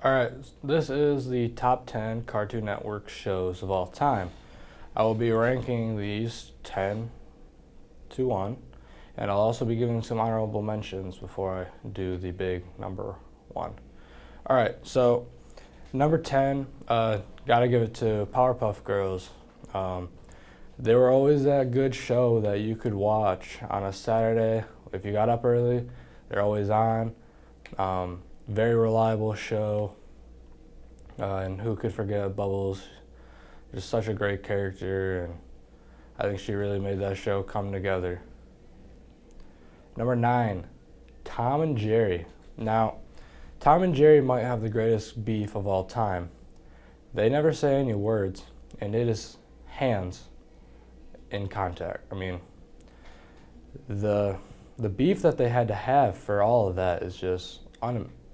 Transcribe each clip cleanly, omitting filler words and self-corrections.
Alright, this is the top 10 Cartoon Network shows of all time. I will be ranking these 10 to 1, and I'll also be giving some honorable mentions before I do the big number 1. Alright, so number 10, gotta give it to Powerpuff Girls. They were always that good show that you could watch on a Saturday. If you got up early, they're always on. Very reliable show, and who could forget Bubbles? Just such a great character, and I think she really made that show come together. Number 9, Tom and Jerry. Now, Tom and Jerry might have the greatest beef of all time. They never say any words, and it is hands in contact. I mean, the beef that they had to have for all of that is just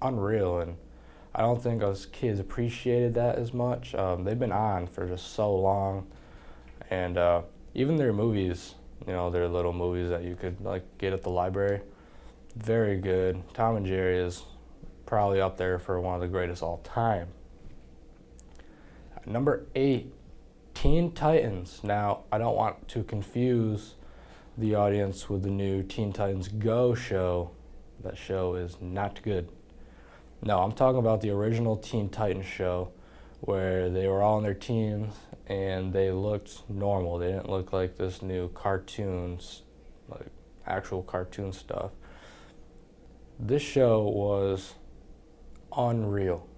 unreal, and I don't think us kids appreciated that as much. They've been on for just so long, and even their movies, their little movies that you could get at the library, very good. Tom and Jerry is probably up there for one of the greatest all time. Number 8, Teen Titans. Now, I don't want to confuse the audience with the new Teen Titans Go show. That show is not good. No, I'm talking about the original Teen Titans show where they were all in their teens and they looked normal. They didn't look like this new cartoons, like actual cartoon stuff. This show was unreal.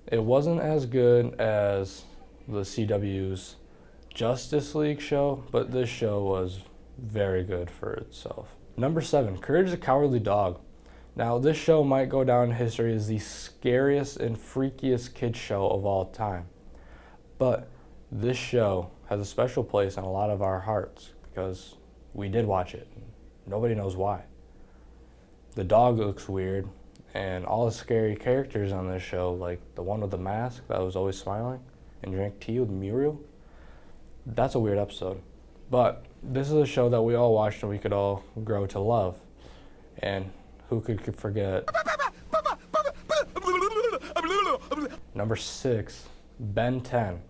It wasn't as good as the CW's Justice League show, but this show was very good for itself. Number 7, Courage the Cowardly Dog. Now, this show might go down in history as the scariest and freakiest kids show of all time. But this show has a special place in a lot of our hearts because we did watch it. Nobody knows why. The dog looks weird, and all the scary characters on this show, like the one with the mask that was always smiling and drank tea with Muriel, that's a weird episode. But this is a show that we all watched and we could all grow to love. And who could forget? Number 6, Ben 10.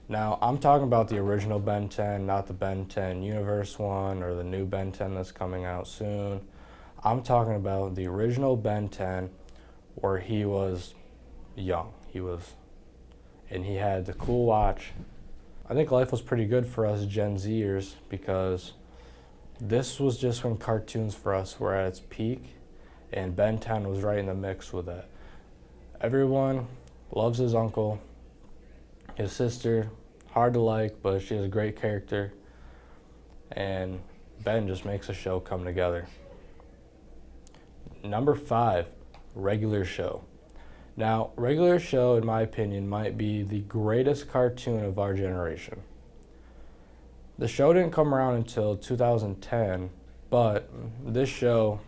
Now, I'm talking about the original Ben 10, not the Ben 10 Universe one or the new Ben 10 that's coming out soon. I'm talking about the original Ben 10 where he was young. And he had the cool watch. I think life was pretty good for us Gen Zers because this was just when cartoons for us were at its peak, and Ben 10 was right in the mix with that. Everyone loves his uncle, his sister, hard to like, but she has a great character, and Ben just makes a show come together. Number 5, Regular Show. Now, Regular Show, in my opinion, might be the greatest cartoon of our generation. The show didn't come around until 2010, but this show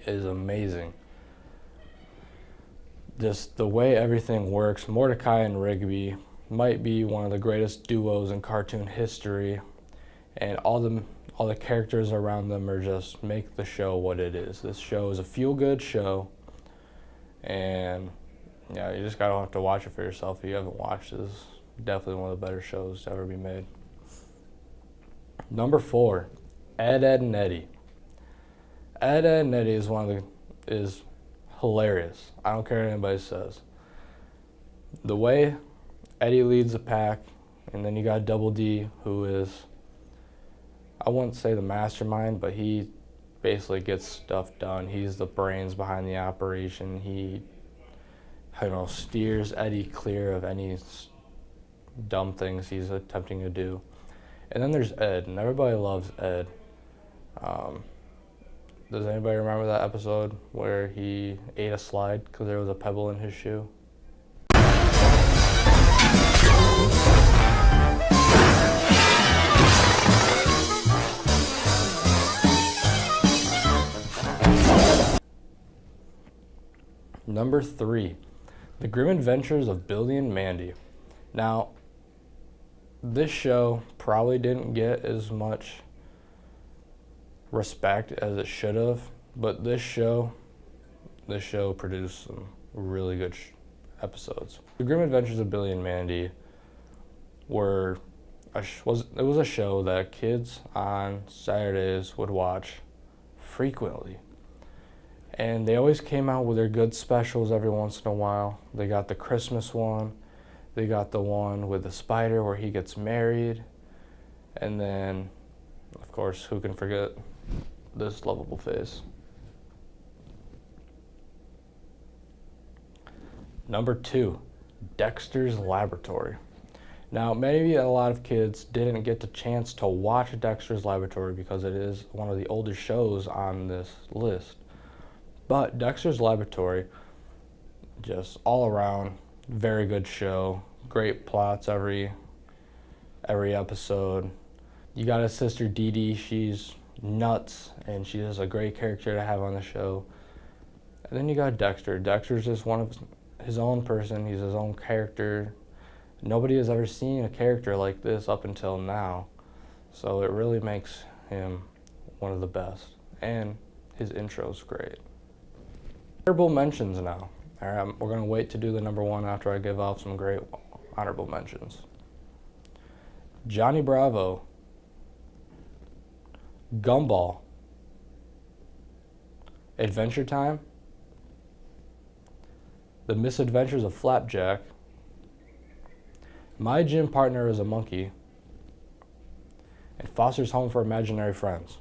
is amazing. Just the way everything works, Mordecai and Rigby might be one of the greatest duos in cartoon history, and all the characters around them are just make the show what it is. This show is a feel-good show, and yeah, you just gotta have to watch it for yourself if you haven't watched it. This is definitely one of the better shows to ever be made. Number 4, Ed, Edd n Eddy. Ed, Edd n Eddy is hilarious. I don't care what anybody says. The way Eddie leads the pack, and then you got Double D, who is, I wouldn't say the mastermind, but he basically gets stuff done. He's the brains behind the operation. He, steers Eddie clear of any dumb things he's attempting to do. And then there's Ed, and everybody loves Ed. Does anybody remember that episode where he ate a slide because there was a pebble in his shoe? Number 3, The Grim Adventures of Billy and Mandy. Now, this show probably didn't get as much respect as it should have, but this show this show produced some really good episodes. The Grim Adventures of Billy and Mandy was a show that kids on Saturdays would watch frequently. And they always came out with their good specials every once in a while. They got the Christmas one. They got the one with the spider where he gets married. And then, of course, who can forget this lovable face? Number 2, Dexters Laboratory. Now, maybe a lot of kids didn't get the chance to watch Dexter's Laboratory because it is one of the oldest shows on this list. But Dexter's Laboratory, just all around, very good show. Great plots every episode. You got his sister Dee Dee. She's nuts, and she is a great character to have on the show. And then you got Dexter. Dexter's just one of his own person. He's his own character. Nobody has ever seen a character like this up until now. So it really makes him one of the best. And his intro's great. Honorable mentions now. All right, we're going to wait to do the number 1 after I give off some great honorable mentions. Johnny Bravo, Gumball, Adventure Time, The Misadventures of Flapjack, My Gym Partner is a Monkey, and Foster's Home for Imaginary Friends.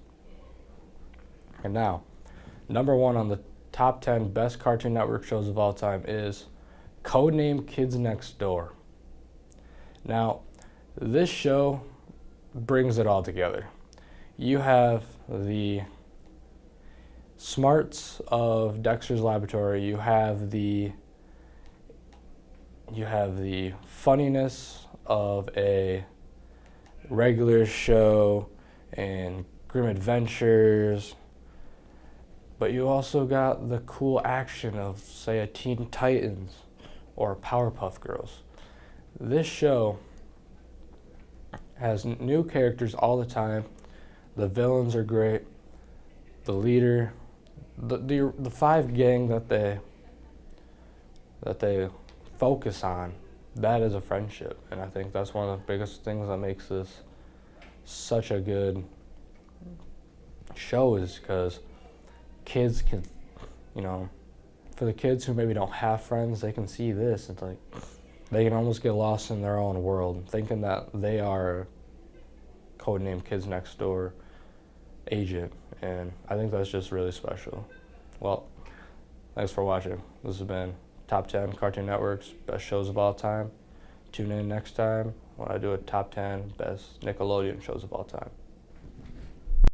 And now, number 1 on the top 10 best Cartoon Network shows of all time is Codename Kids Next Door. Now, this show brings it all together. You have the smarts of Dexter's Laboratory. You have the funniness of a regular show and Grim Adventures. But you also got the cool action of, say, a Teen Titans or Powerpuff Girls. This show has new characters all the time. The villains are great. The leader, the 5 gang that they focus on, that is a friendship. And I think that's one of the biggest things that makes this such a good show, is because kids can, for the kids who maybe don't have friends, they can see this. It's like they can almost get lost in their own world, thinking that they are Codename Kids Next Door agent. And I think that's just really special. Well, thanks for watching. This has been Top 10 Cartoon Network's Best Shows of All Time. Tune in next time when I do a Top 10 Best Nickelodeon Shows of All Time.